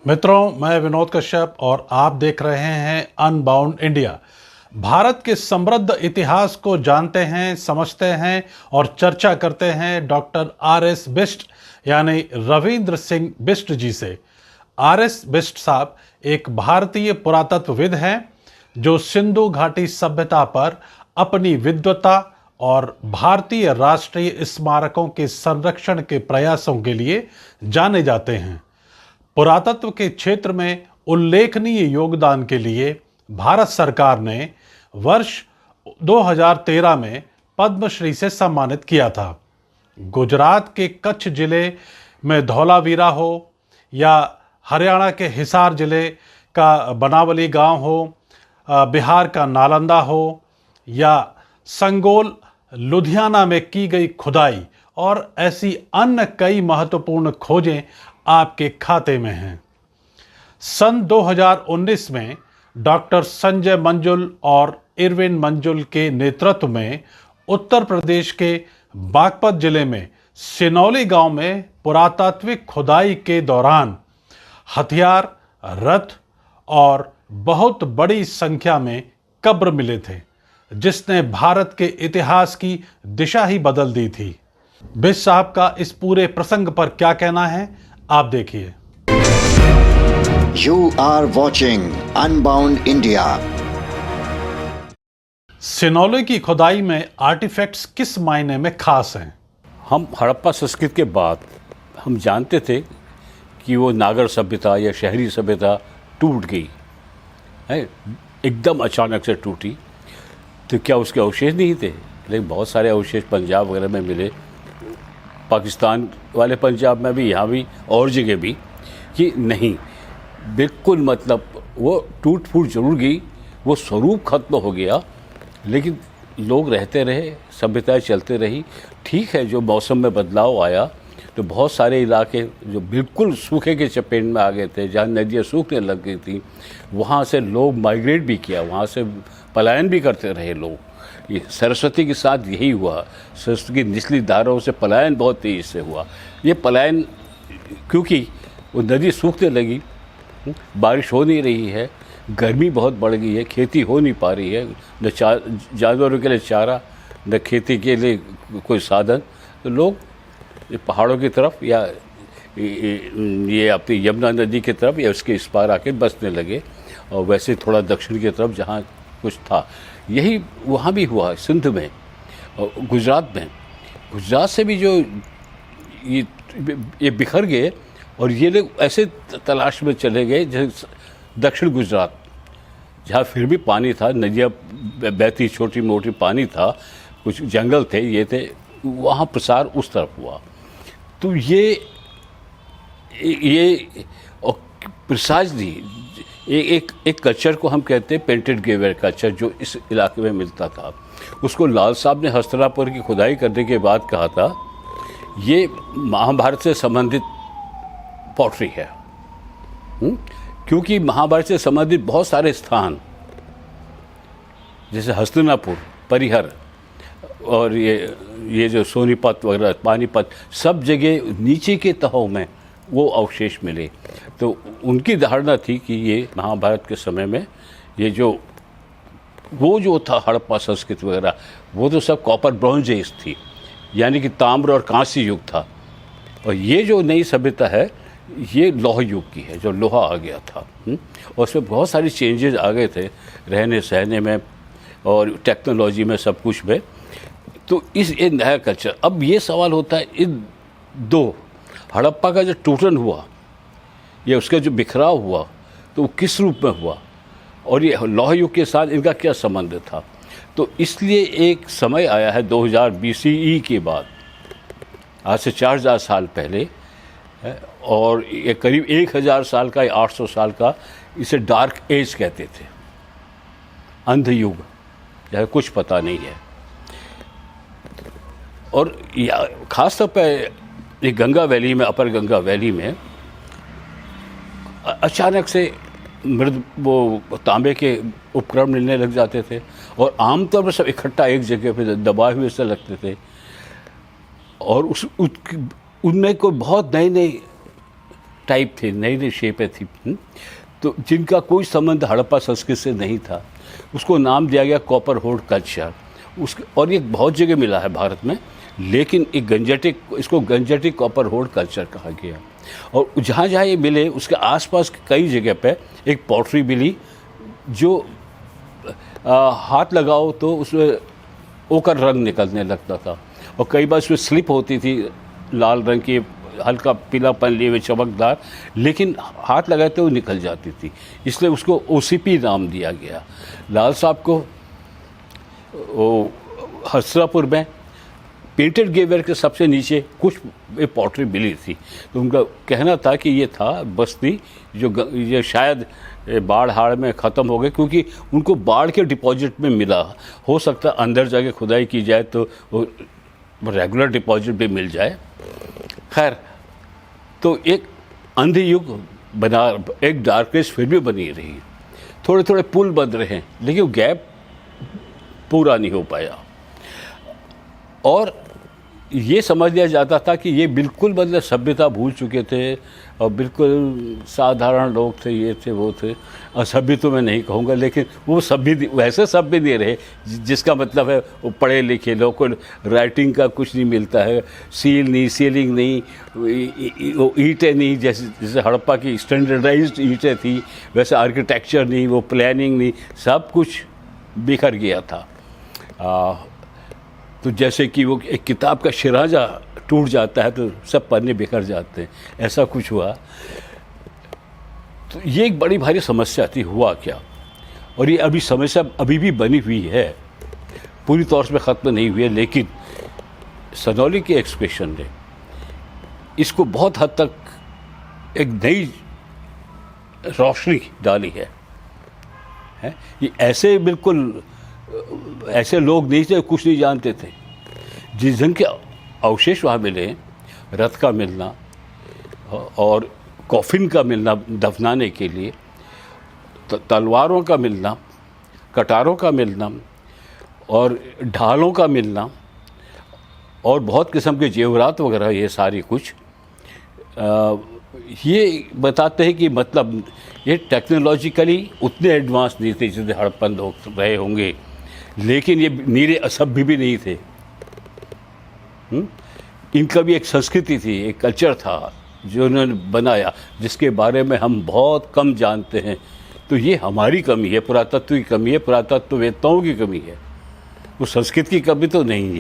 मित्रों, मैं विनोद कश्यप और आप देख रहे हैं अनबाउंड इंडिया। भारत के समृद्ध इतिहास को जानते हैं, समझते हैं और चर्चा करते हैं डॉक्टर आर.एस. बिष्ट यानी रविंद्र सिंह बिष्ट जी से। आर.एस. बिष्ट साहब एक भारतीय पुरातत्वविद हैं जो सिंधु घाटी सभ्यता पर अपनी विद्वता और भारतीय राष्ट्रीय स्मारकों के संरक्षण के प्रयासों के लिए जाने जाते हैं। पुरातत्व के क्षेत्र में उल्लेखनीय योगदान के लिए भारत सरकार ने वर्ष 2013 में पद्मश्री से सम्मानित किया था। गुजरात के कच्छ जिले में धौलावीरा हो या हरियाणा के हिसार जिले का बनावली गांव हो, बिहार का नालंदा हो या संगोल लुधियाना में की गई खुदाई और ऐसी अन्य कई महत्वपूर्ण खोजें आपके खाते में हैं। सन 2019 में डॉक्टर संजय मंजुल और इरविन मंजुल के नेतृत्व में उत्तर प्रदेश के बागपत जिले में सिनौली गांव में पुरातात्विक खुदाई के दौरान हथियार, रथ और बहुत बड़ी संख्या में कब्र मिले थे, जिसने भारत के इतिहास की दिशा ही बदल दी थी। बिष्ट साहब का इस पूरे प्रसंग पर क्या कहना है, आप देखिए। You are watching Unbound India. Sinauli की खुदाई में आर्टिफैक्ट्स किस मायने में खास हैं? हम हड़प्पा संस्कृति के बाद हम जानते थे कि वो नागर सभ्यता या शहरी सभ्यता टूट गई है, एकदम अचानक से टूटी। तो क्या उसके अवशेष नहीं थे? लेकिन बहुत सारे अवशेष पंजाब वगैरह में मिले, पाकिस्तान वाले पंजाब में भी, यहाँ भी और जगह भी, कि नहीं बिल्कुल मतलब वो टूट फूट जरूर गई, वो स्वरूप खत्म हो गया, लेकिन लोग रहते रहे, सभ्यताएं चलते रही। ठीक है, जो मौसम में बदलाव आया तो बहुत सारे इलाके जो बिल्कुल सूखे के चपेट में आ गए थे, जहाँ नदियाँ सूखने लग गई थी, वहाँ से लोग माइग्रेट भी किया, वहाँ से पलायन भी करते रहे लोग। ये सरस्वती के साथ यही हुआ, सरस्वती की निचली धाराओं से पलायन बहुत तेज़ी से हुआ। ये पलायन क्योंकि वो नदी सूखने लगी, बारिश हो नहीं रही है, गर्मी बहुत बढ़ गई है, खेती हो नहीं पा रही है, न जानवरों के लिए चारा, न खेती के लिए कोई साधन, तो लोग पहाड़ों की तरफ या ये अपनी यमुना नदी की तरफ या उसके इस पार आके बसने लगे, और वैसे थोड़ा दक्षिण की तरफ जहाँ कुछ था। यही वहाँ भी हुआ, सिंध में और गुजरात में। गुजरात से भी जो ये बिखर गए और ये लोग ऐसे तलाश में चले गए जैसे दक्षिण गुजरात, जहाँ फिर भी पानी था, नदियाँ बहती, छोटी मोटी पानी था, कुछ जंगल थे, ये थे, वहाँ प्रसार उस तरफ हुआ। तो ये प्रिसाइजली एक कल्चर को हम कहते हैं पेंटेड ग्रेवेयर कल्चर, जो इस इलाके में मिलता था। उसको लाल साहब ने हस्तिनापुर की खुदाई करने के बाद कहा था ये महाभारत से संबंधित पॉटरी है, क्योंकि महाभारत से संबंधित बहुत सारे स्थान जैसे हस्तिनापुर, परिहर और ये जो सोनीपत वगैरह, पानीपत, सब जगह नीचे के तहों में वो अवशेष मिले। तो उनकी धारणा थी कि ये महाभारत के समय में ये जो था हड़प्पा संस्कृति वगैरह, वो तो सब कॉपर ब्रॉन्ज एज थी, यानी कि ताम्र और कांस्य युग था। और ये जो नई सभ्यता है ये लौह युग की है, जो लोहा आ गया था। और उसमें बहुत सारी चेंजेस आ गए थे, रहने सहने में और टेक्नोलॉजी में, सब कुछ में। तो ये नया कल्चर। अब ये सवाल होता है, इन दो हड़प्पा का जो टूटन हुआ या उसका जो बिखराव हुआ, तो वो किस रूप में हुआ और ये लौह युग के साथ इनका क्या संबंध था। तो इसलिए एक समय आया है 2000 BCE के बाद, आज से 4000 साल पहले, और ये करीब 1000 साल का या 800 साल का, इसे डार्क एज कहते थे, अंध युग, जहाँ कुछ पता नहीं है। और ख़ास तौर पर ये गंगा वैली में, अपर गंगा वैली में अचानक से वो तांबे के उपकरण मिलने लग जाते थे, और आमतौर पर सब इकट्ठा एक जगह पे दबाए हुए से लगते थे, और उनमें कोई बहुत नए नए टाइप थे, नई नई शेपें थी, तो जिनका कोई संबंध हड़प्पा संस्कृति से नहीं था, उसको नाम दिया गया कॉपर होल्ड कल्चर। और ये बहुत जगह मिला है भारत में, लेकिन एक इसको गंजेटिक कॉपर होल्ड कल्चर कहा गया। और जहाँ जहाँ ये मिले उसके आसपास कई जगह पे एक पॉटरी मिली जो हाथ लगाओ तो उसमें ओकर रंग निकलने लगता था, और कई बार उसमें स्लिप होती थी, लाल रंग की हल्का पीलापन लिए हुए चमकदार, लेकिन हाथ लगाते हुए निकल जाती थी, इसलिए उसको ओसीपी नाम दिया गया। लाल साहब को हसरापुर में पेंटेड गेवर के सबसे नीचे कुछ पॉटरी मिली थी, तो उनका कहना था कि ये था बस्ती जो ये शायद बाढ़ हाड़ में ख़त्म हो गए, क्योंकि उनको बाढ़ के डिपॉजिट में मिला। हो सकता है अंदर जाके खुदाई की जाए तो वो रेगुलर डिपॉजिट भी मिल जाए। खैर, तो एक अंधी युग बना, एक डार्क एज फिर भी बनी रही, थोड़े थोड़े पुल बन रहे हैं, लेकिन वो गैप पूरा नहीं हो पाया। और ये समझ लिया जाता था कि ये बिल्कुल मतलब सभ्यता भूल चुके थे और बिल्कुल साधारण लोग थे, ये थे वो थे। असभ्य तो मैं नहीं कहूँगा, लेकिन वो सभ्य वैसे सभ्य नहीं रहे जिसका मतलब है वो पढ़े लिखे लोग को राइटिंग का कुछ नहीं मिलता है, सील नहीं, सीलिंग नहीं, ईंटें नहीं, जैसे हड़प्पा की स्टैंडर्डाइज्ड ईंटें थी वैसे आर्किटेक्चर नहीं, वो प्लानिंग नहीं, सब कुछ बिखर गया था। तो जैसे कि वो एक किताब का शिराजा टूट जाता है तो सब पन्ने बिखर जाते हैं, ऐसा कुछ हुआ। तो ये एक बड़ी भारी समस्या थी, हुआ क्या। और ये अभी समस्या अभी भी बनी हुई है, पूरी तौर से ख़त्म नहीं हुई है, लेकिन सनौली के एक्सप्रेशन ने इसको बहुत हद तक एक नई रोशनी डाली है। ये ऐसे बिल्कुल ऐसे लोग नहीं थे, कुछ नहीं जानते थे। जिस ढंग के अवशेष वहाँ मिले, रथ का मिलना और कॉफिन का मिलना दफनाने के लिए, तलवारों का मिलना, कटारों का मिलना और ढालों का मिलना और बहुत किस्म के जेवरात वगैरह, ये सारी कुछ ये बताते हैं कि मतलब ये टेक्नोलॉजिकली उतने एडवांस नहीं थे जितने हड़प्पन लोग रहे होंगे, लेकिन ये नीरे असभ्य भी नहीं थे। इनका भी एक संस्कृति थी, एक कल्चर था जो उन्होंने बनाया, जिसके बारे में हम बहुत कम जानते हैं। तो ये हमारी कमी है, पुरातत्व की कमी है, पुरातत्ववेत्ताओं की कमी है, वो संस्कृत की कमी तो नहीं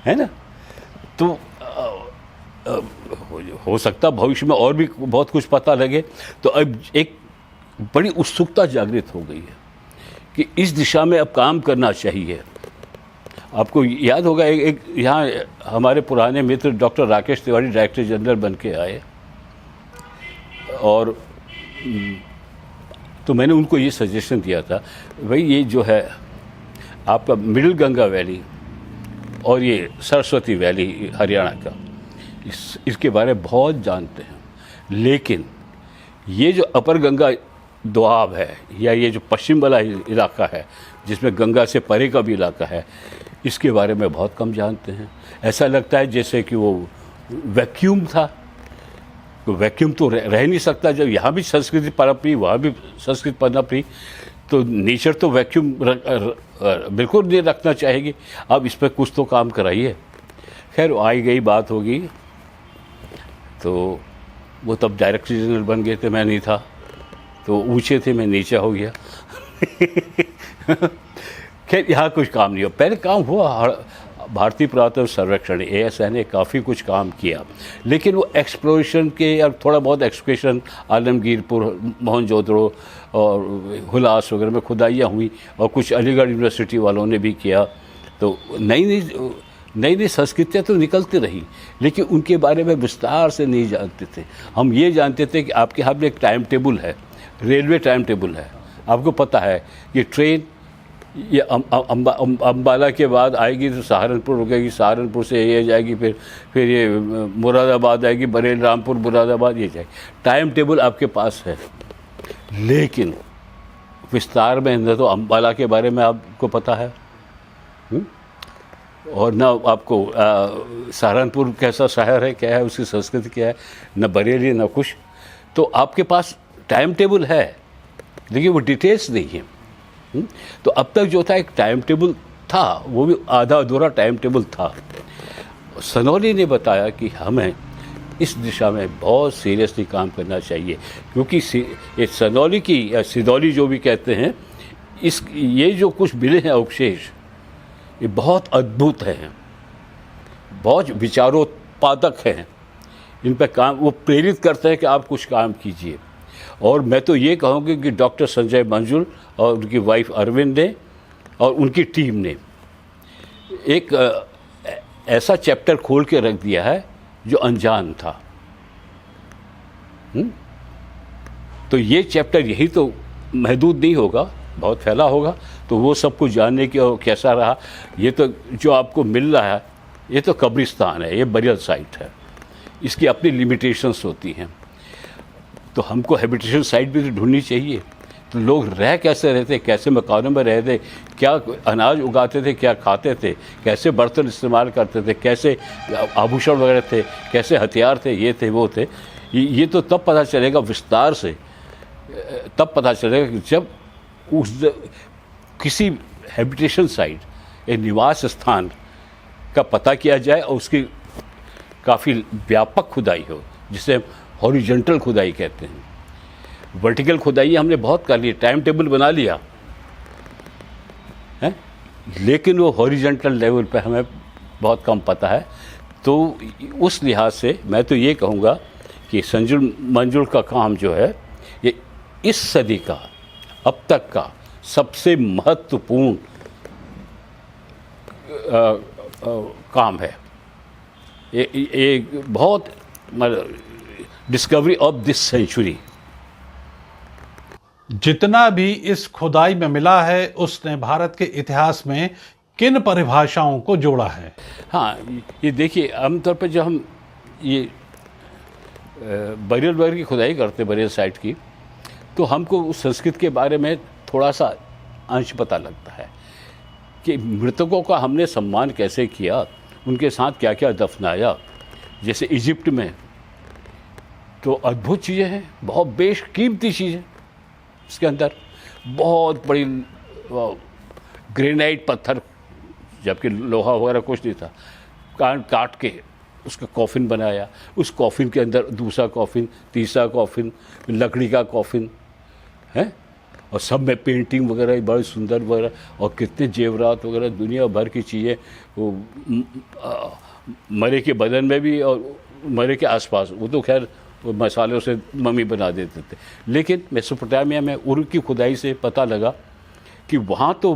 है ना। तो हो सकता भविष्य में और भी बहुत कुछ पता लगे। तो अब एक बड़ी उत्सुकता जागृत हो गई है कि इस दिशा में अब काम करना चाहिए। आपको याद होगा एक यहाँ हमारे पुराने मित्र doctor Rakesh Tiwari director general बन के आए, और तो मैंने उनको ये सजेशन दिया था, भाई ये जो है आपका मिडिल गंगा वैली और ये सरस्वती वैली हरियाणा का, इसके बारे में बहुत जानते हैं, लेकिन ये जो अपर गंगा दोआब है या ये जो पश्चिम वाला इलाका है जिसमें गंगा से परे का भी इलाका है, इसके बारे में बहुत कम जानते हैं। ऐसा लगता है जैसे कि वो वैक्यूम था। तो वैक्यूम तो रह नहीं सकता, जब यहाँ भी संस्कृति पनप रही वहाँ भी संस्कृति पनप रही, तो नेचर तो वैक्यूम बिल्कुल नहीं रखना चाहेगी। अब इस पर कुछ तो काम कराइए। खैर आई गई बात होगी, तो वो तब डायरेक्टर जनरल बन गए थे, मैं नहीं था, तो ऊंचे थे, मैं नीचे हो गया। खैर यहाँ कुछ काम नहीं हुआ। पहले काम हुआ, भारतीय पुरातत्व सर्वेक्षण ASI ने काफ़ी कुछ काम किया, लेकिन वो एक्सप्लोरेशन के और थोड़ा बहुत एक्सप्लोरेशन आलमगीरपुर, मोहनजोदड़ो और हुलास वगैरह में खुदाइयाँ हुई, और कुछ अलीगढ़ यूनिवर्सिटी वालों ने भी किया। तो नई नई संस्कृतियाँ तो निकलती रही, लेकिन उनके बारे में विस्तार से नहीं जानते थे। हम ये जानते थे कि आपके यहाँ भी एक टाइम टेबल है, रेलवे टाइम टेबल है। आपको पता है कि ट्रेन ये अम्बाला के बाद आएगी तो सहारनपुर रुकेगी, सहारनपुर से ये जाएगी, फिर ये मुरादाबाद आएगी, बरेली, रामपुर, मुरादाबाद, ये जाएगी। टाइम टेबल आपके पास है, लेकिन विस्तार में न तो अम्बाला के बारे में आपको पता है, और ना आपको सहारनपुर कैसा शहर है, क्या है, उसकी संस्कृति क्या है, न बरेली न कुछ। तो आपके पास टाइम टेबल है, लेकिन वो डिटेल्स नहीं है। तो अब तक जो था एक टाइम टेबल था, वो भी आधा अधूरा टाइम टेबल था। सनौली ने बताया कि हमें इस दिशा में बहुत सीरियसली काम करना चाहिए, क्योंकि ये सनौली की या सिदौली जो भी कहते हैं, ये जो कुछ मिले हैं अवशेष, ये बहुत अद्भुत हैं, बहुत विचारोत्पादक हैं। इन पर काम वो प्रेरित करते हैं कि आप कुछ काम कीजिए। और मैं तो ये कहूँगी कि डॉक्टर संजय मंजुल और उनकी वाइफ अरविंद ने और उनकी टीम ने एक ऐसा चैप्टर खोल के रख दिया है जो अनजान था। तो ये चैप्टर यही तो महदूद नहीं होगा, बहुत फैला होगा, तो वो सब कुछ जानने की और कैसा रहा। ये तो जो आपको मिल रहा है, ये तो कब्रिस्तान है, ये बरियल साइट है, इसकी अपनी लिमिटेशंस होती हैं। तो हमको हैबिटेशन साइट भी तो ढूंढनी चाहिए। तो लोग रह कैसे रहते, कैसे मकानों में रहते, क्या अनाज उगाते थे, क्या खाते थे, कैसे बर्तन इस्तेमाल करते थे, कैसे आभूषण वगैरह थे, कैसे हथियार थे, ये थे वो थे, ये तो तब पता चलेगा विस्तार से, तब पता चलेगा कि जब किसी हैबिटेशन साइट, एक निवास स्थान का पता किया जाए और उसकी काफ़ी व्यापक खुदाई हो, जिसे हॉरिजॉन्टल खुदाई कहते हैं। वर्टिकल खुदाई हमने बहुत कर ली, टाइम टेबल बना लिया है, लेकिन वो हॉरिजॉन्टल लेवल पे हमें बहुत कम पता है। तो उस लिहाज से मैं तो ये कहूँगा कि संजुल मंजुल का काम जो है, ये इस सदी का अब तक का सबसे महत्वपूर्ण काम है। ये बहुत डिस्कवरी ऑफ दिस सेंचुरी। जितना भी इस खुदाई में मिला है, उसने भारत के इतिहास में किन परिभाषाओं को जोड़ा है? हाँ, ये देखिए, आमतौर पर जब हम ये बरियल वगैरह की खुदाई करते, बरियल साइट की, तो हमको उस संस्कृति के बारे में थोड़ा सा अंश पता लगता है कि मृतकों का हमने सम्मान कैसे किया, उनके साथ क्या क्या दफनाया। जैसे इजिप्ट में तो अद्भुत चीज़ें हैं, बहुत बेशकीमती चीज़ें, इसके अंदर बहुत बड़ी ग्रेनाइट पत्थर, जबकि लोहा वगैरह कुछ नहीं था, काट के उसका कॉफिन बनाया, उस कॉफिन के अंदर दूसरा कॉफिन, तीसरा कॉफिन, लकड़ी का कॉफिन है, और सब में पेंटिंग वगैरह बड़ी सुंदर वगैरह, और कितने जेवरात वगैरह, दुनिया भर की चीज़ें, वो मरे के बदन में भी और मरे के आसपास। वो तो खैर वो मसालों से मम्मी बना देते थे, लेकिन मेसोपोटामिया में उर की खुदाई से पता लगा कि वहाँ तो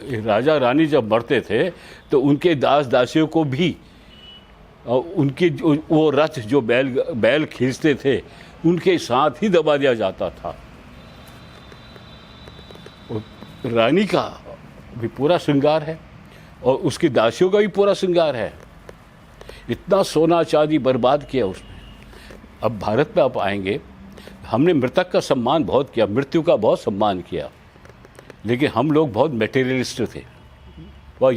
राजा रानी जब मरते थे तो उनके दास दासियों को भी, और उनके वो रथ जो बैल खींचते थे, उनके साथ ही दबा दिया जाता था। रानी का भी पूरा श्रृंगार है और उसकी दासियों का भी पूरा श्रृंगार है। इतना सोना चांदी बर्बाद किया उसने। अब भारत में आप आएंगे, हमने मृतक का सम्मान बहुत किया, मृत्यु का बहुत सम्मान किया, लेकिन हम लोग बहुत मटेरियलिस्ट थे, वह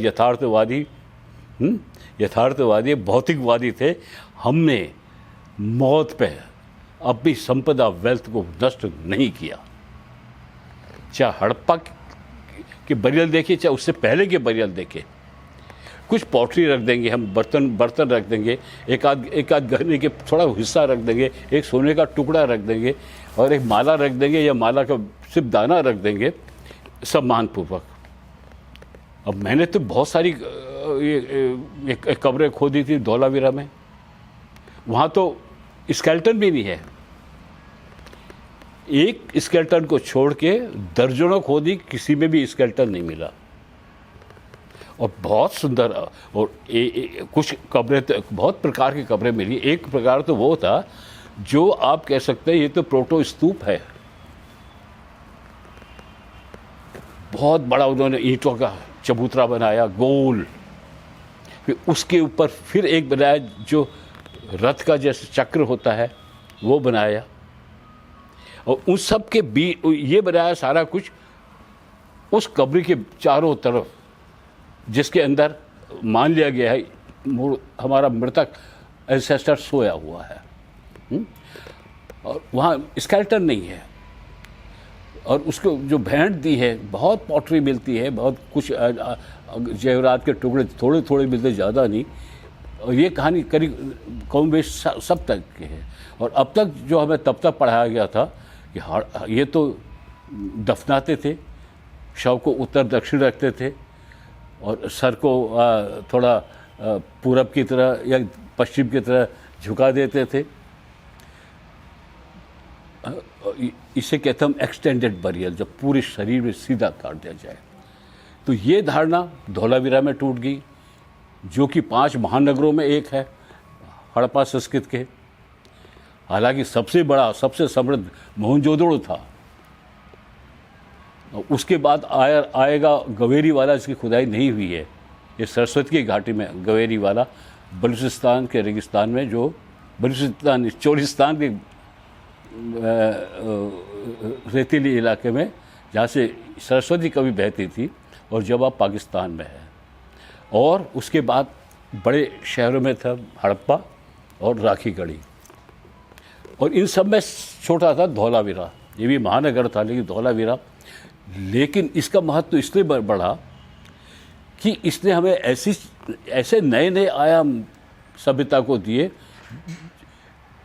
यथार्थवादी भौतिकवादी थे। हमने मौत पे अपनी संपदा वेल्थ को नष्ट नहीं किया। चाहे हड़प्पा के बरियल देखे, चाहे उससे पहले के बरियल देखे, कुछ पॉटरी रख देंगे हम, बर्तन रख देंगे, एक आध गहने के थोड़ा हिस्सा रख देंगे, एक सोने का टुकड़ा रख देंगे और एक माला रख देंगे, या माला का सिर्फ दाना रख देंगे सम्मानपूर्वक। अब मैंने तो बहुत सारी एक कब्रें खोदी थी धौलावीरा में, वहाँ तो स्केलेटन भी नहीं है, एक स्केलेटन को छोड़ के दर्जनों खोदी, किसी में भी स्केलेटन नहीं मिला। और बहुत सुंदर, और कुछ कब्रें तो बहुत प्रकार की कब्रें मिली। एक प्रकार तो वो था जो आप कह सकते हैं ये तो प्रोटो स्तूप है, बहुत बड़ा उन्होंने ईंटों का चबूतरा बनाया गोल, फिर उसके ऊपर फिर एक बनाया जो रथ का जैसे चक्र होता है वो बनाया, और उन सब के बीच ये बनाया सारा कुछ उस कब्र के चारों तरफ, जिसके अंदर मान लिया गया है हमारा मृतक एंसेस्टर सोया हुआ है। और वहाँ स्केलेटन नहीं है, और उसको जो भेंट दी है, बहुत पॉटरी मिलती है, बहुत कुछ जेवरात के टुकड़े थोड़े थोड़े मिलते, ज़्यादा नहीं। और ये कहानी करीब कम बेश सब तक के है। और अब तक जो हमें तब तक पढ़ाया गया था कि ये तो दफनाते थे, शव को उत्तर दक्षिण रखते थे और सर को थोड़ा पूरब की तरह या पश्चिम की तरह झुका देते थे। इसे कहते हम एक्सटेंडेड बरियल, जब पूरे शरीर में सीधा काट दिया जाए। तो ये धारणा धौलावीरा में टूट गई, जो कि 5 महानगरों में एक है, हड़प्पा संस्कृत के। हालांकि सबसे बड़ा, सबसे समृद्ध मोहनजोदड़ो था। उसके बाद आएगा गवेरी वाला, जिसकी खुदाई नहीं हुई है। ये सरस्वती की घाटी में गवेरी वाला, बलूचिस्तान के रेगिस्तान में, जो बलूचिस्तान चोलिस्तान के रेतीली इलाके में, जहाँ से सरस्वती कभी बहती थी, और जब आप पाकिस्तान में है। और उसके बाद बड़े शहरों में था हड़प्पा और राखीगढ़ी, और इन सब में छोटा था धौलावीरा। ये भी महानगर था, लेकिन धौलावीरा। लेकिन इसका महत्व इसलिए बढ़ा कि इसने हमें ऐसे नए नए आयाम सभ्यता को दिए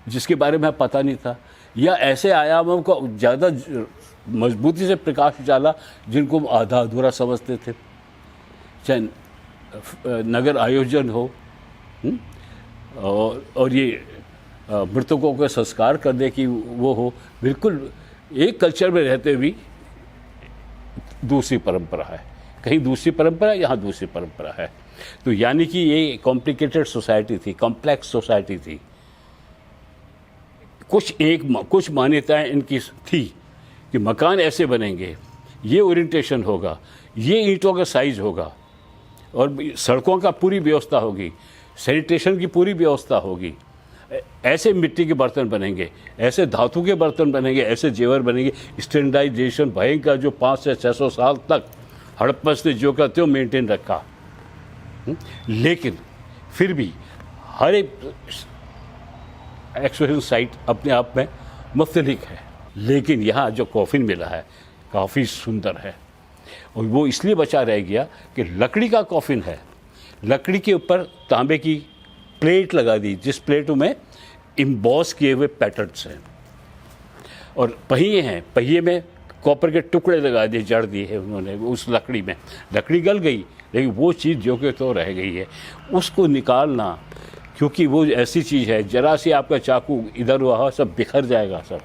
जिसके बारे में पता नहीं था, या ऐसे आयामों को ज़्यादा मजबूती से प्रकाश डाला जिनको हम आधा अधूरा समझते थे। चाहे नगर आयोजन हो, और ये मृतकों को संस्कार करने की वो हो, बिल्कुल एक कल्चर में रहते हुए दूसरी परंपरा है, कहीं दूसरी परंपरा, यहाँ दूसरी परंपरा है। तो यानी कि ये कॉम्प्लिकेटेड सोसाइटी थी, कॉम्प्लेक्स सोसाइटी थी। कुछ मान्यताएं इनकी थी कि मकान ऐसे बनेंगे, ये ओरिएंटेशन होगा, ये ईंटों का साइज होगा, और सड़कों का पूरी व्यवस्था होगी, सैनिटेशन की पूरी व्यवस्था होगी, ऐसे मिट्टी के बर्तन बनेंगे, ऐसे धातु के बर्तन बनेंगे, ऐसे जेवर बनेंगे। स्टैंडर्डाइजेशन भयंकर, जो 500 से 600 साल तक हड़प्पा ने जो का त्यों मेंटेन रखा। लेकिन फिर भी हर एक एक्सपोजिशन साइट अपने आप में मुख्तलिफ है। लेकिन यहाँ जो कॉफिन मिला है काफ़ी सुंदर है, और वो इसलिए बचा रह गया कि लकड़ी का कॉफिन है। लकड़ी के ऊपर तांबे की प्लेट लगा दी, जिस प्लेटों में इम्बॉस किए हुए पैटर्न्स हैं, और पहिए हैं, पहिए में कॉपर के टुकड़े लगा दिए, जड़ दिए हैं उन्होंने उस लकड़ी में। लकड़ी गल गई, लेकिन वो चीज़ जो कि तो रह गई है, उसको निकालना, क्योंकि वो ऐसी चीज़ है, जरा सी आपका चाकू इधर वहाँ सब बिखर जाएगा सब,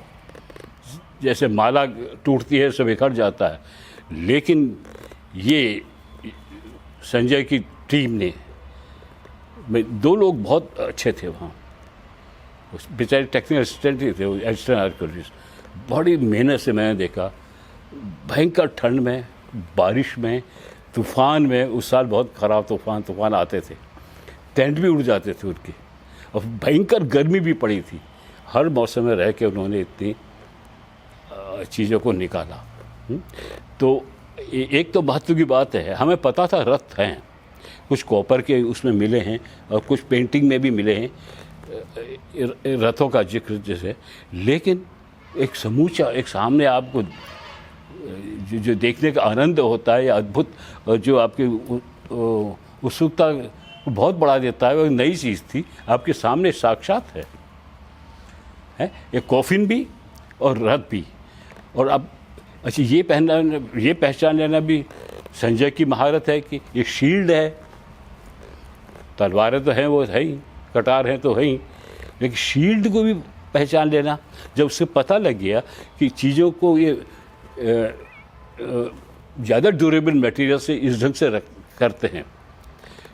जैसे माला टूटती है सब बिखर जाता है। लेकिन ये संजय की टीम ने, 2 लोग बहुत अच्छे थे वहाँ, बेचारे टेक्निकल असिस्टेंट ही थे, एडिशनल आर्कियोलॉजिस्ट। बड़ी मेहनत से मैंने देखा, भयंकर ठंड में, बारिश में, तूफ़ान में। उस साल बहुत ख़राब तूफ़ान आते थे, टेंट भी उड़ जाते थे उनके, और भयंकर गर्मी भी पड़ी थी। हर मौसम में रह के उन्होंने इतनी चीज़ों को निकाला। तो एक तो महत्व की बात है, हमें पता था रथ हैं, कुछ कॉपर के उसमें मिले हैं, और कुछ पेंटिंग में भी मिले हैं रथों का जिक्र जैसे। लेकिन एक समूचा, एक सामने आपको जो देखने का आनंद होता है, या अद्भुत जो आपकी उत्सुकता को बहुत बढ़ा देता है, वो नई चीज़ थी, आपके सामने साक्षात है एक कॉफिन भी और रथ भी। और अब अच्छा, ये पहचान लेना भी संजय की महारत है कि ये शील्ड है। तलवारें तो हैं, वो है ही, कटार हैं तो है ही, लेकिन शील्ड को भी पहचान लेना, जब उससे पता लग गया कि चीज़ों को ये ज़्यादा ड्यूरेबल मटेरियल से इस ढंग से करते हैं।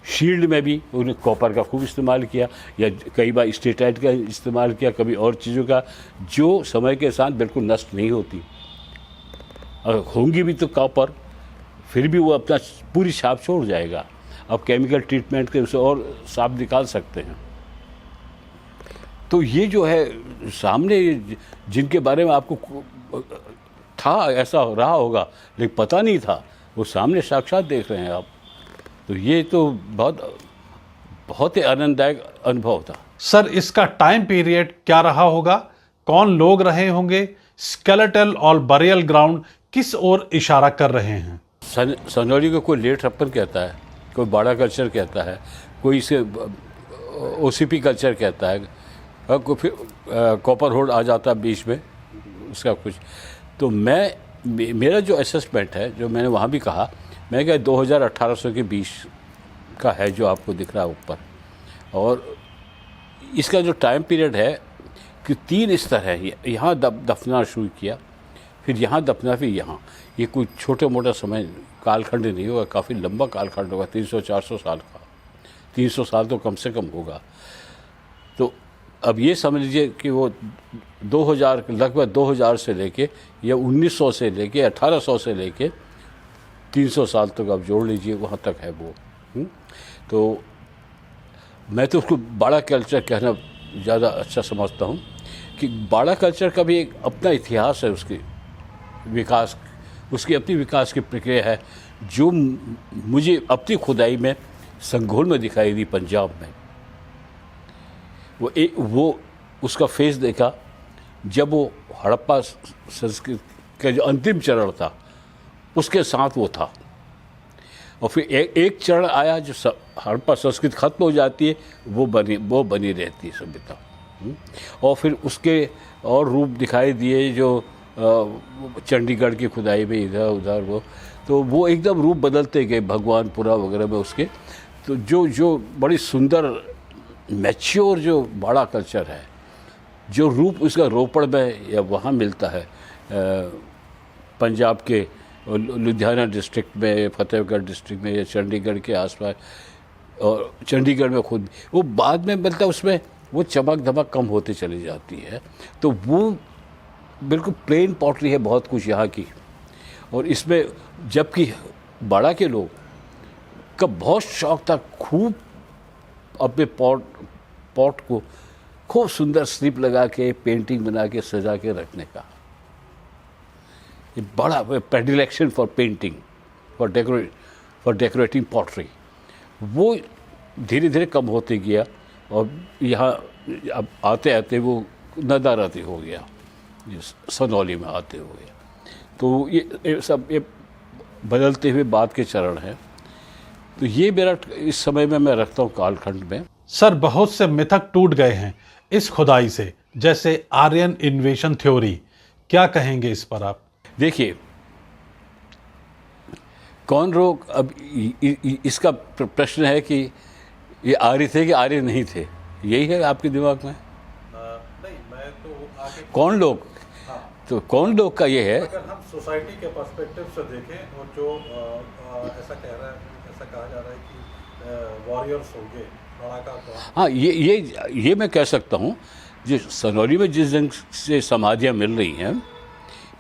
शील्ड में भी उन्हें कॉपर का खूब इस्तेमाल किया, या कई बार स्टेटाइट का इस्तेमाल किया, कभी और चीज़ों का, जो समय के साथ बिल्कुल नष्ट नहीं होती। और होंगी भी तो कॉपर, फिर भी वो अपना पूरी छाप छोड़ जाएगा। अब केमिकल ट्रीटमेंट के उसे और साफ निकाल सकते हैं। तो ये जो है सामने, जिनके बारे में आपको था ऐसा रहा होगा, लेकिन पता नहीं था, वो सामने साक्षात देख रहे हैं आप। तो ये तो बहुत बहुत ही आनंददायक अनुभव था। सर, इसका टाइम पीरियड क्या रहा होगा? कौन लोग रहे होंगे? स्केलेटल और बरियल ग्राउंड किस ओर इशारा कर रहे हैं? सनौली को कोई लेट रप्पन कहता है, कोई बाड़ा कल्चर कहता है, कोई इसे ओसीपी कल्चर कहता है, और कोई फिर कॉपर होल्ड आ जाता है बीच में उसका कुछ। तो मेरा जो असेसमेंट है, जो मैंने वहाँ भी कहा, मैं क्या 2000-1800 के बीच का है जो आपको दिख रहा है ऊपर। और इसका जो टाइम पीरियड है कि 3 स्तर है, यहाँ दफना शुरू किया, फिर यहाँ दफना, फिर यहाँ। ये कोई छोटे मोटा समय कालखंड नहीं होगा, काफ़ी लंबा कालखंड होगा, 300-400 साल का। 300 साल तो कम से कम होगा। तो अब ये समझ लीजिए कि वो 2000 लगभग 2000 से लेके या 1900 से लेके 1800 से लेके 300 साल तक आप जोड़ लीजिए, वहाँ तक है वो। तो मैं तो उसको बाड़ा कल्चर कहना ज़्यादा अच्छा समझता हूँ कि बाड़ा कल्चर का भी एक अपना इतिहास है, उसकी विकास, उसकी अपनी विकास की प्रक्रिया है, जो मुझे अपनी खुदाई में संघोल में दिखाई दी पंजाब में। वो उसका फेस देखा जब वो हड़प्पा संस्कृति का जो अंतिम चरण था उसके साथ वो था। और फिर एक चरण आया जो हड़प्पा संस्कृति खत्म हो जाती है, वो बनी रहती है सभ्यता। और फिर उसके और रूप दिखाई दिए जो चंडीगढ़ की खुदाई में इधर उधर वो एकदम रूप बदलते गए भगवानपुरा वगैरह में उसके। तो जो बड़ी सुंदर मैच्योर जो बाड़ा कल्चर है, जो रूप उसका रोपड़ में या वहाँ मिलता है, पंजाब के लुधियाना डिस्ट्रिक्ट में, फतेहगढ़ डिस्ट्रिक्ट में या चंडीगढ़ के आसपास, और चंडीगढ़ में खुद वो बाद में मिलता है, उसमें वो चमक धमक कम होती चली जाती है। तो वो बिल्कुल प्लेन पॉटरी है बहुत कुछ यहाँ की। और इसमें जबकि बाड़ा के लोग का बहुत शौक था खूब अपने पॉट को खूब सुंदर स्लिप लगा के पेंटिंग बना के सजा के रखने का। ये बड़ा predilection for painting, for decorating pottery, वो धीरे धीरे कम होते गया। और यहाँ अब आते आते वो नदारती हो गया, सनौली में आते हुए। तो ये सब ये बदलते हुए बाद के चरण हैं। तो ये मेरा इस समय में मैं रखता हूँ कालखंड में। सर, बहुत से मिथक टूट गए हैं इस खुदाई से, जैसे आर्यन इन्वेशन थ्योरी। क्या कहेंगे इस पर आप? देखिए, कौन लोग, अब इसका प्रश्न है कि ये आर्य थे कि आर्य नहीं थे, यही है आपके दिमाग में? नहीं, मैं तो आगे कौन लोग, तो कौन लोग का ये है। अगर हम सोसाइटी के पर्सपेक्टिव से देखें, और जो ऐसा कहा जा रहा है कि वॉरियर्स हो गए, हाँ, ये मैं कह सकता हूँ, जो सनौली में जिस ढंग से समाधियाँ मिल रही हैं,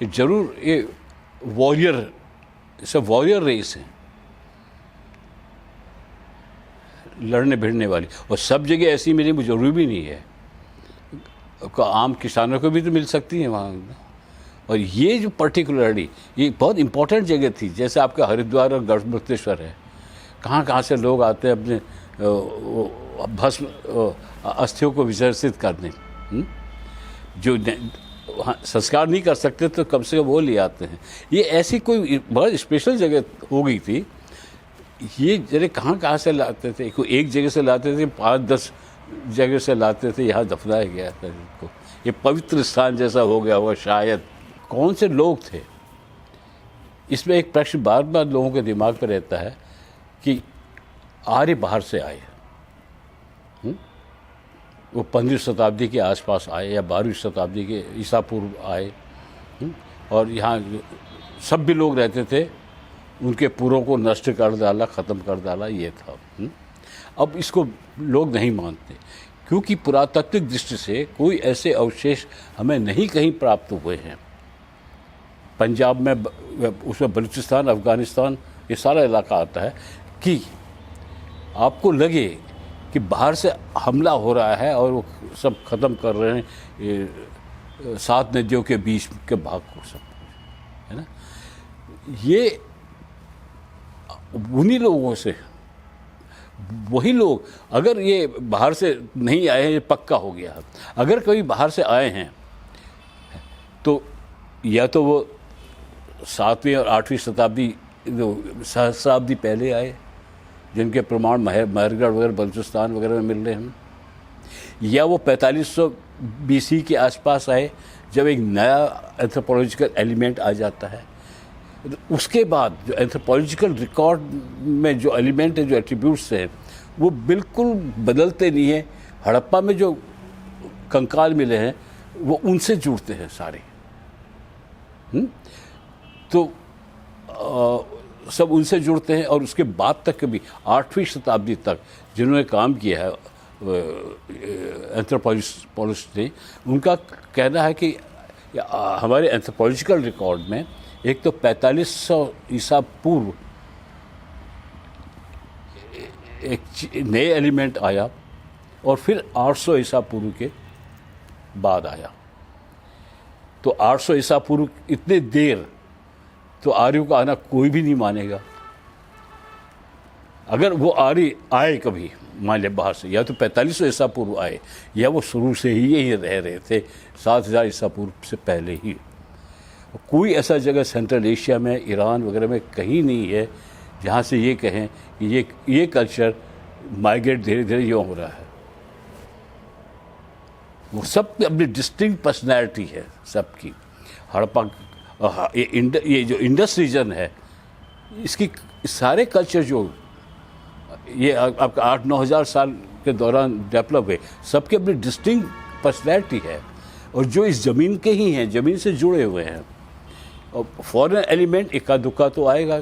ये जरूर ये वॉरियर रेस है, लड़ने भिड़ने वाली। और सब जगह ऐसी मिली जरूरी भी नहीं है, आम किसानों को भी तो मिल सकती है वहाँ। और ये जो पर्टिकुलरली ये बहुत इम्पोर्टेंट जगह थी, जैसे आपका हरिद्वार और गढ़मुक्तेश्वर है, कहाँ से लोग आते हैं अपने भस्म अस्थियों को विसर्जित करने। जो संस्कार नहीं कर सकते तो कम से कम वो ले आते हैं। ये ऐसी कोई बहुत स्पेशल जगह हो गई थी। ये जरे कहाँ से लाते थे, कोई एक जगह से लाते थे, 5-10 जगह से लाते थे, यहाँ दफनाया गया था इनको। ये पवित्र स्थान जैसा हो गया होगा शायद। कौन से लोग थे, इसमें एक प्रश्न बार बार लोगों के दिमाग पर रहता है कि आर्य बाहर से आए, वो 15वीं शताब्दी के आसपास आए या 12वीं शताब्दी के ईसा पूर्व आए, और यहाँ सब भी लोग रहते थे, उनके पूर्वों को नष्ट कर डाला, ख़त्म कर डाला, ये था। अब इसको लोग नहीं मानते, क्योंकि पुरातात्विक दृष्टि से कोई ऐसे अवशेष हमें नहीं कहीं प्राप्त हुए हैं। पंजाब में, उसमें बलूचिस्तान, अफ़गानिस्तान, ये सारा इलाका आता है कि आपको लगे कि बाहर से हमला हो रहा है और वो सब ख़त्म कर रहे हैं, ये 7 नदियों के बीच के भाग को, सब है ना। ये उन्हीं लोगों से वही लोग, अगर ये बाहर से नहीं आए हैं, ये पक्का हो गया है। अगर कोई बाहर से आए हैं तो या तो वो 7वीं और 8वीं शताब्दी, सहस्राब्दी पहले आए, जिनके प्रमाण महरगढ़ वगैरह बलूचिस्तान वगैरह में मिल रहे हैं, या वो 4500 BC के आसपास आए, जब एक नया एंथ्रोपोलॉजिकल एलिमेंट आ जाता है। उसके बाद जो एंथ्रोपोलॉजिकल रिकॉर्ड में जो एलिमेंट है, जो एट्रीब्यूट्स हैं, वो बिल्कुल बदलते नहीं हैं। हड़प्पा में जो कंकाल मिले हैं वो उनसे जुड़ते हैं सारे। तो सब उनसे जुड़ते हैं। और उसके बाद तक भी 8वीं शताब्दी तक जिन्होंने काम किया है एंथ्रोपोलॉजिस्ट ने, उनका कहना है कि हमारे एंथ्रोपोलॉजिकल रिकॉर्ड में एक तो 4500 ईसा पूर्व एक नए एलिमेंट आया, और फिर 800 ईसा पूर्व के बाद आया। तो 800 ईसा पूर्व इतने देर तो आर्यों का आना कोई भी नहीं मानेगा। अगर वो आर्य आए कभी, मान ले बाहर से, या तो 4500 ईसा पूर्व आए, या वो शुरू से ही यहीं रह रहे थे 7000 ईसा पूर्व से पहले ही। कोई ऐसा जगह सेंट्रल एशिया में, ईरान वगैरह में कहीं नहीं है जहाँ से ये कहें कि ये कल्चर माइग्रेट धीरे धीरे यूँ हो रहा है। वो सब अपनी डिस्टिंक्ट पर्सनैलिटी है सबकी। हड़प्पा, ये जो इंडस रीजन है, इसकी सारे कल्चर जो ये आपका 8-9 हज़ार साल के दौरान डेवलप हुए, सबके अपनी डिस्टिंक्ट पर्सनैलिटी है, और जो इस ज़मीन के ही हैं, ज़मीन से जुड़े हुए हैं। और फॉरेन एलिमेंट इक्का दुक्का तो आएगा,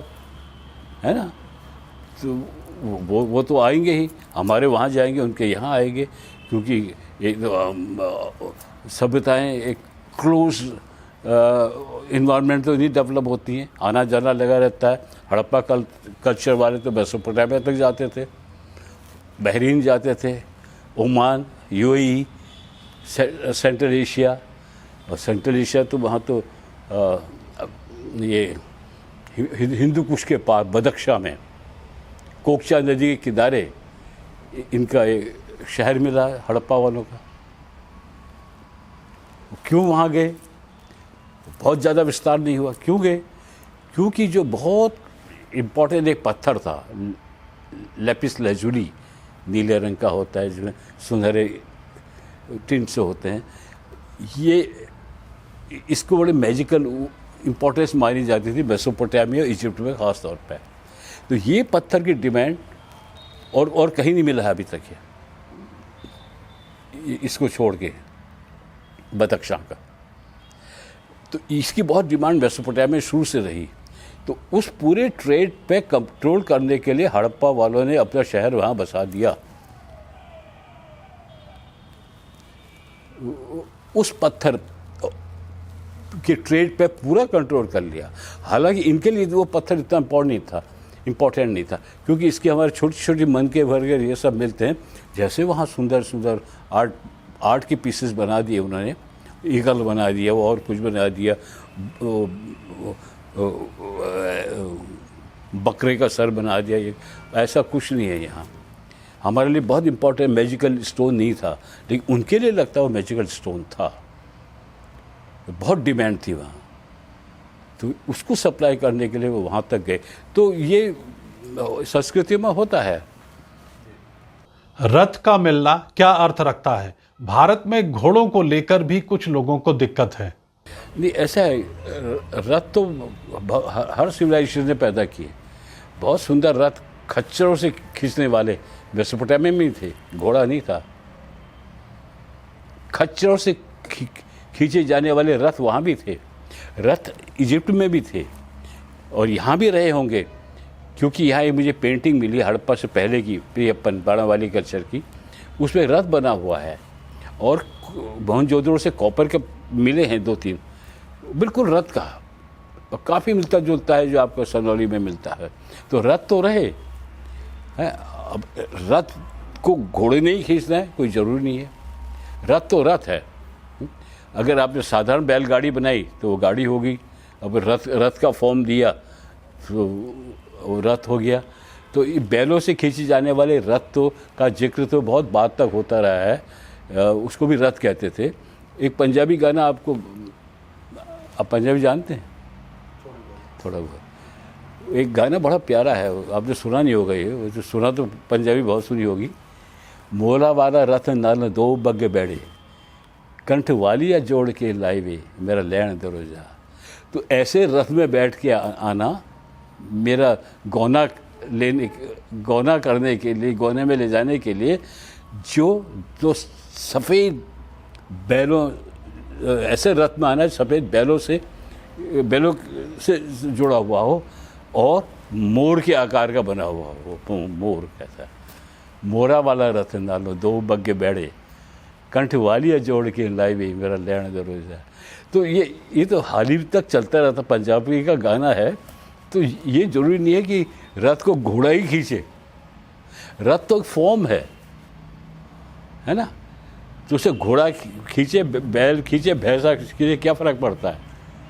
है ना, तो वो तो आएंगे ही। हमारे वहाँ जाएंगे, उनके यहाँ आएंगे, क्योंकि सभ्यताएं एक क्लोज इन्वायरमेंट तो नहीं डेवलप होती हैं, आना जाना लगा रहता है। हड़प्पा कल्चर वाले तो मेसोपोटामिया तक जाते थे, बहरीन जाते थे, ओमान, यूएई, सेंट्रल एशिया। और सेंट्रल एशिया तो वहाँ तो ये हिंदू कुश के पार बदख्शा में कोकचा नदी के किनारे इनका एक शहर मिला है हड़प्पा वालों का। क्यों वहाँ गए? बहुत ज़्यादा विस्तार नहीं हुआ। क्यों गए? क्योंकि जो बहुत इम्पोर्टेंट एक पत्थर था, लेपिस लेजुली, नीले रंग का होता है, जिसमें सुनहरे टिंट से होते हैं, ये इसको बड़े मैजिकल इम्पोर्टेंस मानी जाती थी मेसोपोटामिया, इजिप्ट में ख़ास तौर पे। तो ये पत्थर की डिमांड और कहीं नहीं मिला है अभी तक ये, इसको छोड़ के बदख्शां का। तो इसकी बहुत डिमांड मेसोपोटामिया में शुरू से रही। तो उस पूरे ट्रेड पे कंट्रोल करने के लिए हड़प्पा वालों ने अपना शहर वहाँ बसा दिया। उस पत्थर के ट्रेड पे पूरा कंट्रोल कर लिया। हालांकि इनके लिए वो पत्थर इतना इम्पोर्टेंट नहीं था, क्योंकि इसके हमारे छोटी छोटी मन के बर्गर ये सब मिलते हैं। जैसे वहाँ सुंदर सुंदर आर्ट के पीसेस बना दिए उन्होंने, ईगल बना दिया, वो और कुछ बना दिया, बकरे का सर बना दिया। ये ऐसा कुछ नहीं है यहाँ। हमारे लिए बहुत इम्पोर्टेंट मैजिकल स्टोन नहीं था, लेकिन उनके लिए लगता वो मैजिकल स्टोन था। बहुत डिमांड थी वहाँ, तो उसको सप्लाई करने के लिए वो वहाँ तक गए। तो ये संस्कृति में होता है। रथ का मिलना क्या अर्थ रखता है? भारत में घोड़ों को लेकर भी कुछ लोगों को दिक्कत है। नहीं, ऐसा है, रथ तो हर सिविलाइजेशन ने पैदा किए। बहुत सुंदर रथ खच्चरों से खींचने वाले मेसोपोटामिया में थे, घोड़ा नहीं था। खच्चरों से खींचे जाने वाले रथ वहाँ भी थे, रथ इजिप्ट में भी थे, और यहाँ भी रहे होंगे, क्योंकि यहाँ एक मुझे पेंटिंग मिली हड़प्पा से पहले की, प्रियप्पन बाड़ावाली कल्चर की, उसमें रथ बना हुआ है। और मोहनजोदड़ो से कॉपर के मिले हैं 2-3, बिल्कुल रथ का, और काफ़ी मिलता जुलता है जो आपको सनौली में मिलता है। तो रथ तो रहे हैं। अब रथ को घोड़े नहीं खींचना है, कोई ज़रूरी नहीं है। रथ तो रथ है। अगर आपने साधारण बैलगाड़ी बनाई तो वो गाड़ी होगी। अब रथ का फॉर्म दिया तो वो रथ हो गया। तो ये बैलों से खींचे जाने वाले रथ तो का जिक्र तो बहुत बाद तक होता रहा है, उसको भी रथ कहते थे। एक पंजाबी गाना आपको, आप पंजाबी जानते हैं? थोड़ा बहुत। एक गाना बड़ा प्यारा है, आपने सुना नहीं होगा, ये वो जो सुना तो पंजाबी बहुत सुनी होगी। मोला वाला रथ नाल दो बग्गे बैठे, कंठ वालिया जोड़ के लाई वे मेरा लैन दरोजा। तो ऐसे रथ में बैठ के आना, मेरा गौना करने के लिए, गौने में ले जाने के लिए जो सफ़ेद बैलों, ऐसे रथ में आना है सफ़ेद बैलों से जुड़ा हुआ हो और मोर के आकार का बना हुआ हो। मोर कैसा, मोरा वाला रथ नालो दो बग्गे बैठे, कंठ वालिया जोड़ के लाई वे मेरा लैन दरोजा। तो ये तो हाल ही तक चलता रहता, पंजाबी का गाना है। तो ये जरूरी नहीं है कि रथ को घोड़ा ही खींचे, रथ तो एक फॉर्म है ना। तो उसे घोड़ा खींचे, बैल खींचे, भैंसा खींचे, क्या फ़र्क पड़ता है?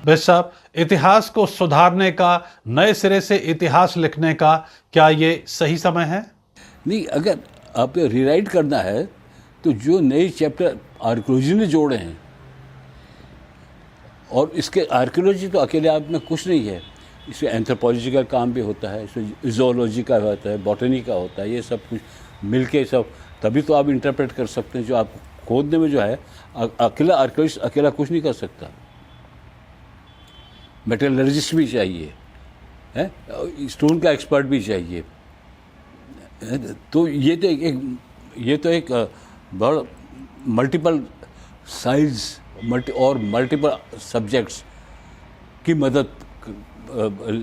बेस साहब, इतिहास को सुधारने का, नए सिरे से इतिहास लिखने का क्या ये सही समय है? नहीं, अगर आपको रीराइट करना है तो जो नए चैप्टर आर्कियोलॉजी ने जोड़े हैं, और इसके आर्कियोलॉजी तो अकेले आप में कुछ नहीं है, इसमें एंथ्रोपोलॉजी का काम भी होता है, इसमें ज़ूलॉजी का होता है, बॉटनी का होता है, ये सब कुछ मिलके सब, तभी तो आप इंटरप्रेट कर सकते हैं। जो आप खोदने में जो है, अकेला आर्कियोलॉजिस्ट अकेला कुछ नहीं कर सकता, मेटलर्जिस्ट भी चाहिए है, स्टोन का एक्सपर्ट भी चाहिए। तो ये तो एक बड़ा मल्टीपल साइंस और मल्टीपल सब्जेक्ट्स की मदद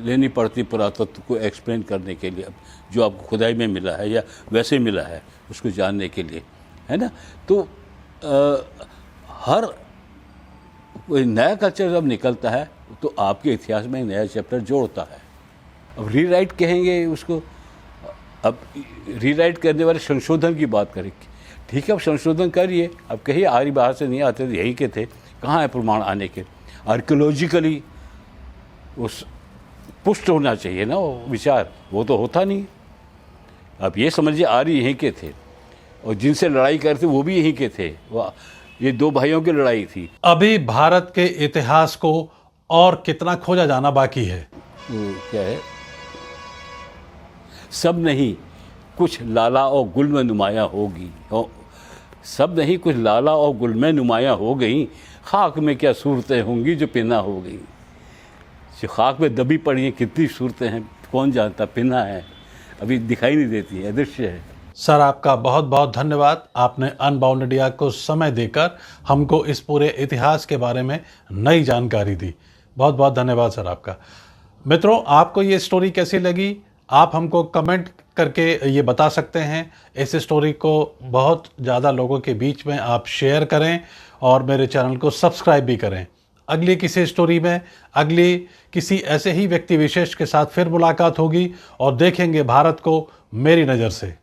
लेनी पड़ती पुरातत्व को एक्सप्लेन करने के लिए, जो आपको खुदाई में मिला है या वैसे मिला है उसको जानने के लिए, है ना। तो हर कोई नया कल्चर जब निकलता है तो आपके इतिहास में नया चैप्टर जोड़ता है। अब रीराइट कहेंगे उसको, अब रीराइट करने वाले संशोधन की बात करें, ठीक है, अब संशोधन करिए, अब कहिए आर्य बाहर से नहीं आते थे, यहीं के थे, कहाँ है प्रमाण आने के? आर्कियोलॉजिकली उस पुष्ट होना चाहिए ना वो विचार, वो तो होता नहीं। अब ये समझिए आर्य यहीं के थे और जिनसे लड़ाई करते वो भी यहीं के थे, ये दो भाइयों की लड़ाई थी। अभी भारत के इतिहास को और कितना खोजा जाना बाकी है? क्या है, सब नहीं कुछ लाला और गुल में नुमायाँ होगी, सब नहीं कुछ लाला और गुल में नुमायाँ हो गई, खाक में क्या सूरतें होंगी जो पिना हो गई। जो खाक में दबी पड़ी हैं कितनी सूरतें हैं कौन जानता, पिना है, अभी दिखाई नहीं देती है, अदृश्य है। सर, आपका बहुत बहुत धन्यवाद, आपने अनबाउंड इंडिया को समय देकर हमको इस पूरे इतिहास के बारे में नई जानकारी दी। बहुत बहुत धन्यवाद सर आपका। मित्रों, आपको ये स्टोरी कैसी लगी आप हमको कमेंट करके ये बता सकते हैं। इस स्टोरी को बहुत ज़्यादा लोगों के बीच में आप शेयर करें और मेरे चैनल को सब्सक्राइब भी करें। अगली किसी स्टोरी में अगली किसी ऐसे ही व्यक्ति विशेष के साथ फिर मुलाकात होगी और देखेंगे भारत को मेरी नज़र से।